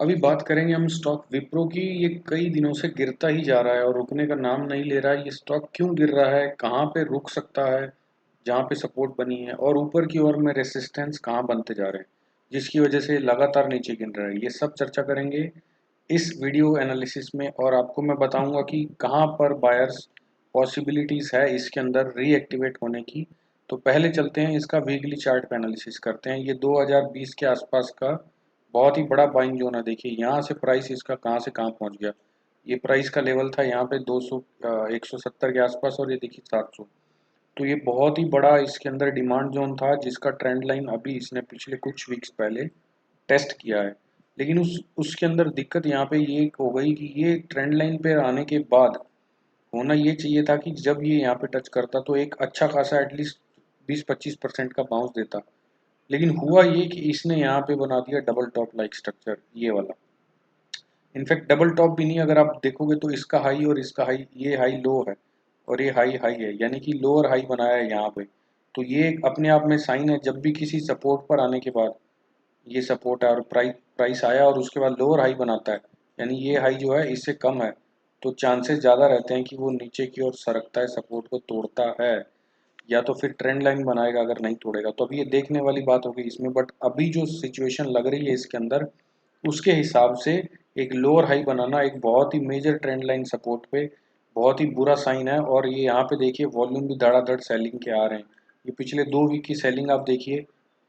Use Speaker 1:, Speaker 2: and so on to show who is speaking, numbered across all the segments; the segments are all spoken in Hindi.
Speaker 1: अभी बात करेंगे हम स्टॉक विप्रो की। ये कई दिनों से गिरता ही जा रहा है और रुकने का नाम नहीं ले रहा है। ये स्टॉक क्यों गिर रहा है, कहाँ पे रुक सकता है, जहाँ पे सपोर्ट बनी है, और ऊपर की ओर में रेसिस्टेंस कहाँ बनते जा रहे हैं जिसकी वजह से लगातार नीचे गिर रहा है। ये सब चर्चा करेंगे इस वीडियो एनालिसिस में, और आपको मैं बताऊंगा कि कहाँ पर बायर्स पॉसिबिलिटीज है इसके अंदर रीएक्टिवेट होने की। तो पहले चलते हैं इसका वीकली चार्ट पे एनालिसिस करते हैं। ये 2020 के आसपास का बहुत ही बड़ा बाइंग जोन है। देखिए यहाँ से प्राइस इसका कहाँ से कहाँ पहुँच गया। ये प्राइस का लेवल था यहाँ पे 200 170 के आसपास, और ये देखिए 700। तो ये बहुत ही बड़ा इसके अंदर डिमांड जोन था जिसका ट्रेंड लाइन अभी इसने पिछले कुछ वीक्स पहले टेस्ट किया है। लेकिन उसके अंदर दिक्कत यहाँ पे ये हो गई कि ये ट्रेंड लाइन पे आने के बाद होना ये चाहिए था कि जब ये यहाँ पे टच करता तो एक अच्छा खासा एटलीस्ट 20-25% का बाउंस देता। लेकिन हुआ ये कि इसने यहाँ पे बना दिया डबल टॉप लाइक स्ट्रक्चर, ये वाला। इनफैक्ट डबल टॉप भी नहीं, अगर आप देखोगे तो इसका हाई और इसका हाई, ये हाई लो है और ये हाई हाई है, यानी कि लो और हाई बनाया है यहाँ पे। तो ये एक अपने आप में साइन है, जब भी किसी सपोर्ट पर आने के बाद ये सपोर्ट है और प्राइस प्राइस आया और उसके बाद लोअर हाई बनाता है, यानी ये हाई जो है इससे कम है, तो चांसेस ज़्यादा रहते हैं कि वो नीचे की ओर सरकता है, सपोर्ट को तोड़ता है, या तो फिर ट्रेंड लाइन बनाएगा अगर नहीं तोड़ेगा। तो अभी ये देखने वाली बात होगी इसमें। बट अभी जो सिचुएशन लग रही है इसके अंदर, उसके हिसाब से एक लोअर हाई बनाना एक बहुत ही मेजर ट्रेंड लाइन सपोर्ट पे बहुत ही बुरा साइन है। और ये यहाँ पे देखिए वॉल्यूम भी धड़ाधड़ सेलिंग के आ रहे हैं। ये पिछले 2 वीक की सेलिंग आप देखिए,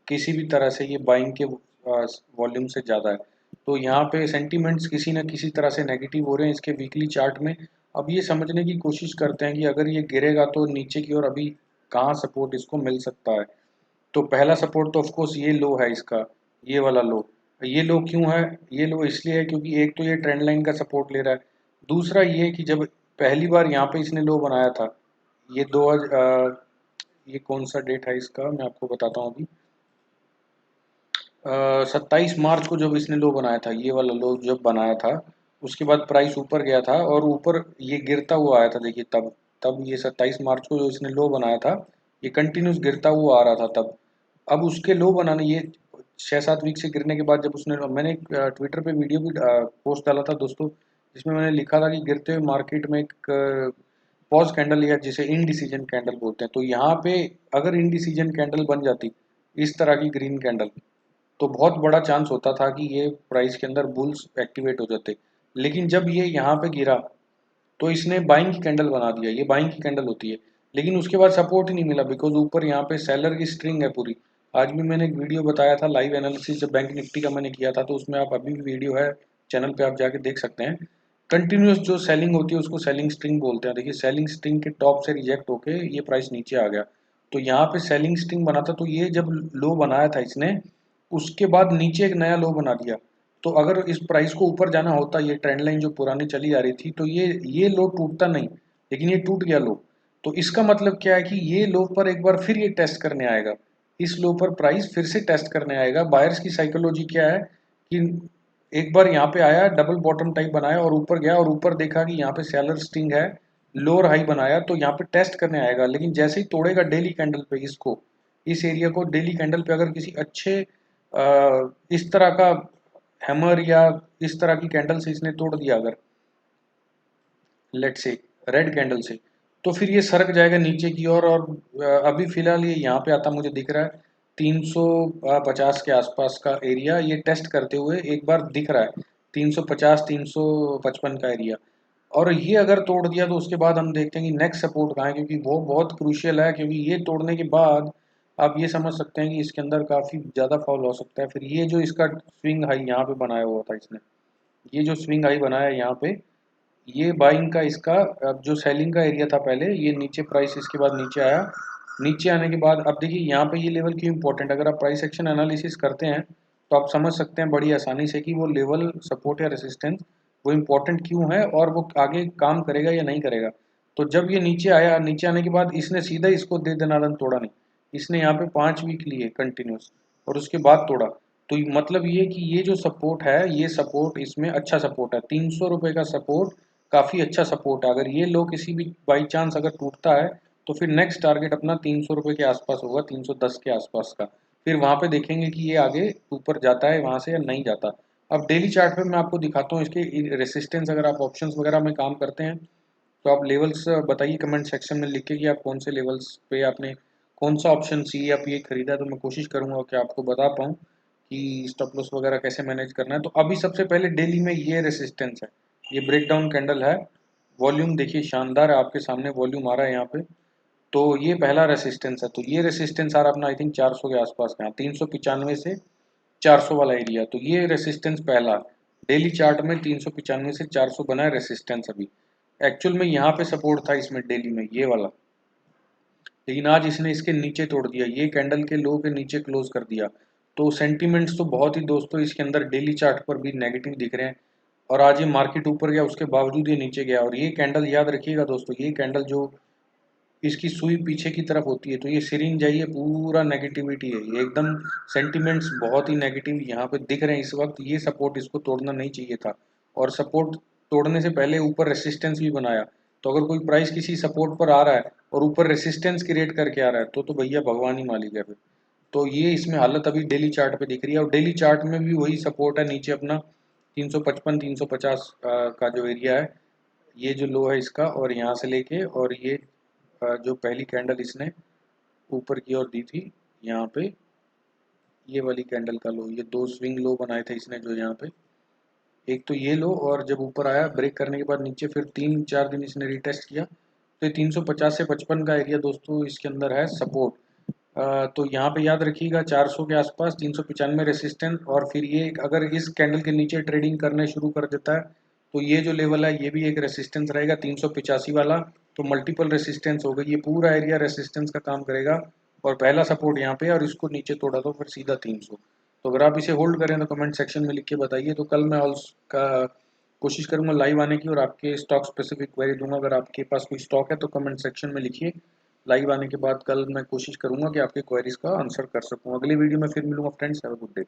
Speaker 1: किसी भी तरह से ये बाइंग के वॉल्यूम से ज़्यादा है। तो यहाँ पे सेंटीमेंट्स किसी न किसी तरह से नेगेटिव हो रहे हैं इसके वीकली चार्ट में। अब ये समझने की कोशिश करते हैं कि अगर ये गिरेगा तो नीचे की ओर अभी कहाँ सपोर्ट इसको मिल सकता है। तो पहला सपोर्ट तो ऑफ कोर्स ये लो है इसका, ये वाला लो। ये लो क्यों है? ये लो इसलिए है क्योंकि एक तो ये ट्रेंड लाइन का सपोर्ट ले रहा है, दूसरा ये कि जब पहली बार यहाँ पे इसने लो बनाया था, ये ये कौन सा डेट है इसका, मैं आपको बताता हूँ अभी। 27 मार्च को जब इसने लो बनाया था, ये वाला लो जब बनाया था, उसके बाद प्राइस ऊपर गया था और ऊपर ये गिरता हुआ आया था। देखिए तब तब ये 27 मार्च को जो इसने लो बनाया था, ये कंटिन्यूस गिरता हुआ आ रहा था तब। अब उसके लो बनाने, ये 6-7 वीक से गिरने के बाद जब उसने, मैंने एक ट्विटर पे वीडियो भी पोस्ट डाला था दोस्तों, जिसमें मैंने लिखा था कि गिरते हुए मार्केट में एक पॉज कैंडल, या जिसे इनडिसीजन कैंडल बोलते हैं, तो यहाँ पे अगर इनडिसीजन कैंडल बन जाती इस तरह की ग्रीन कैंडल, तो बहुत बड़ा चांस होता था कि ये प्राइस के अंदर बुल्स एक्टिवेट हो जाते। लेकिन जब ये यहाँ पे गिरा तो इसने बाइंग की कैंडल बना दिया, ये बाइंग की कैंडल होती है। लेकिन उसके बाद सपोर्ट ही नहीं मिला, बिकॉज ऊपर यहाँ पे सेलर की स्ट्रिंग है पूरी। आज भी मैंने एक वीडियो बताया था लाइव एनालिसिस, जब बैंक निफ्टी का मैंने किया था, तो उसमें आप अभी भी वीडियो है चैनल पे, आप जाके देख सकते हैं। कंटिन्यूस जो सेलिंग होती है उसको सेलिंग स्ट्रिंग बोलते हैं। देखिए सेलिंग स्ट्रिंग के टॉप से रिजेक्ट होके ये प्राइस नीचे आ गया, तो यहाँ पे सेलिंग स्ट्रिंग बना था। तो ये जब लो बनाया था इसने, उसके बाद नीचे एक नया लो बना दिया। तो अगर इस प्राइस को ऊपर जाना होता, ये ट्रेंड लाइन जो पुरानी चली आ रही थी, तो ये लो टूटता नहीं, लेकिन ये टूट गया लो। तो इसका मतलब क्या है कि ये लो पर एक बार फिर ये टेस्ट करने आएगा, इस लो पर प्राइस फिर से टेस्ट करने आएगा। बायर्स की साइकोलॉजी क्या है कि एक बार यहाँ पे आया, डबल बॉटम टाइप बनाया और ऊपर गया, और ऊपर देखा कि यहाँ पे सेलर स्टिंग है, लोअर हाई बनाया, तो यहाँ पे टेस्ट करने आएगा। लेकिन जैसे ही तोड़ेगा डेली कैंडल पे इसको, इस एरिया को डेली कैंडल पे अगर किसी अच्छे इस तरह का हैमर या इस तरह की कैंडल से इसने तोड़ दिया अगर, लेट से रेड कैंडल से, तो फिर ये सरक जाएगा नीचे की ओर। और अभी फिलहाल ये यहाँ पे आता मुझे दिख रहा है 350 के आसपास का एरिया, ये टेस्ट करते हुए एक बार दिख रहा है 350 355 का एरिया। और ये अगर तोड़ दिया तो उसके बाद हम देखते हैं कि नेक्स्ट सपोर्ट कहाँ है, क्योंकि वो बहुत क्रूशियल है। क्योंकि ये तोड़ने के बाद आप ये समझ सकते हैं कि इसके अंदर काफ़ी ज़्यादा फॉल हो सकता है। फिर ये जो इसका स्विंग हाई यहाँ पे बनाया हुआ था इसने, ये जो स्विंग हाई बनाया है यहाँ पे, ये बाइंग का इसका, अब जो सेलिंग का एरिया था पहले, ये नीचे प्राइस इसके बाद नीचे आया। नीचे आने के बाद अब देखिए यहाँ पे ये लेवल क्यों इंपॉर्टेंट, अगर आप प्राइस एक्शन एनालिसिस करते हैं तो आप समझ सकते हैं बड़ी आसानी से कि वो लेवल सपोर्ट या रेसिस्टेंस वो इम्पोर्टेंट क्यों है और वो आगे काम करेगा या नहीं करेगा। तो जब ये नीचे आया, नीचे आने के बाद इसने सीधा इसको दे दनादन तोड़ा नहीं, इसने यहाँ पे 5 वीक लिए कंटिन्यूस और उसके बाद तोड़ा। तो मतलब ये कि ये जो सपोर्ट है, ये सपोर्ट इसमें अच्छा सपोर्ट है, 300 रुपये का सपोर्ट काफ़ी अच्छा सपोर्ट है। अगर ये लो किसी भी बाई चांस अगर टूटता है, तो फिर नेक्स्ट टारगेट अपना 300 रुपये के आसपास होगा, 310 के आसपास का। फिर वहाँ पे देखेंगे कि ये आगे ऊपर जाता है वहाँ से या नहीं जाता। अब डेली चार्ट पे मैं आपको दिखाता हूँ इसके रेसिस्टेंस। अगर आप ऑप्शंस वगैरह में काम करते हैं तो आप लेवल्स बताइए कमेंट सेक्शन में लिख के कि आप कौन से लेवल्स पे आपने कौन सा ऑप्शन सी या पी खरीदा है, तो मैं कोशिश करूँगा कि आपको बता पाऊँ कि स्टॉप लॉस वगैरह कैसे मैनेज करना है। तो अभी सबसे पहले डेली में ये रेसिस्टेंस है, ये ब्रेकडाउन कैंडल है। वॉल्यूम देखिए शानदार है, आपके सामने वॉल्यूम आ रहा है यहाँ पे। तो ये पहला रेसिस्टेंस है, तो ये रेसिस्टेंस आ रहा है अपना आई थिंक 400 के आसपास का, 395 से 400 वाला एरिया। तो ये रेसिस्टेंस पहला डेली चार्ट में 395 से 400 बना है रेसिस्टेंस। अभी एक्चुअल में यहाँ पे सपोर्ट था इसमें डेली में ये वाला, लेकिन आज इसने इसके नीचे तोड़ दिया, ये कैंडल के लो के नीचे क्लोज कर दिया। तो सेंटीमेंट्स तो बहुत ही दोस्तों इसके अंदर डेली चार्ट पर भी नेगेटिव दिख रहे हैं। और आज ये मार्केट ऊपर गया उसके बावजूद ये नीचे गया। और ये कैंडल याद रखिएगा दोस्तों, ये कैंडल जो इसकी सुई पीछे की तरफ होती है तो ये सिरिंज है, ये पूरा नेगेटिविटी है, ये एकदम सेंटिमेंट्स बहुत ही नेगेटिव यहाँ पे दिख रहे हैं इस वक्त। ये सपोर्ट इसको तोड़ना नहीं चाहिए था, और सपोर्ट तोड़ने से पहले ऊपर रेसिस्टेंस भी बनाया। तो अगर कोई प्राइस किसी सपोर्ट पर आ रहा है और ऊपर रेसिस्टेंस क्रिएट करके आ रहा है तो भैया भगवान ही मालिक है फिर। तो ये इसमें हालत अभी डेली चार्ट पे दिख रही है, और डेली चार्ट में भी वही सपोर्ट है नीचे अपना 355 350 का जो एरिया है, ये जो लो है इसका, और यहाँ से लेके और ये जो पहली कैंडल इसने ऊपर की ओर दी थी यहाँ पे, ये वाली कैंडल का लो, ये दो स्विंग लो बनाए थे इसने जो यहाँ पे, एक तो ये लो, और जब ऊपर आया ब्रेक करने के बाद नीचे फिर 3-4 दिन इसने रिटेस्ट किया। तो ये 350 से 55 का एरिया दोस्तों इसके अंदर है सपोर्ट। तो यहाँ पे याद रखिएगा 400 के आसपास 395 रेसिस्टेंस, और फिर ये अगर इस कैंडल के नीचे ट्रेडिंग करने शुरू कर देता है तो ये जो लेवल है ये भी एक रेसिस्टेंस रहेगा 385 वाला। तो मल्टीपल रेसिस्टेंस हो गई, ये पूरा एरिया रेसिस्टेंस का काम करेगा। और पहला सपोर्ट यहाँ पे, और इसको नीचे तोड़ा तो फिर सीधा 300। तो अगर आप इसे होल्ड करें तो कमेंट सेक्शन में लिख के बताइए। तो कल मैं ऑल्स का कोशिश करूंगा लाइव आने की, और आपके स्टॉक स्पेसिफिक क्वेरी दूंगा। अगर आपके पास कोई स्टॉक है तो कमेंट सेक्शन में लिखिए। लाइव आने के बाद कल मैं कोशिश करूंगा कि आपके क्वेरीज का आंसर कर सकूं। अगली वीडियो में फिर मिलूंगा friends, have a good day.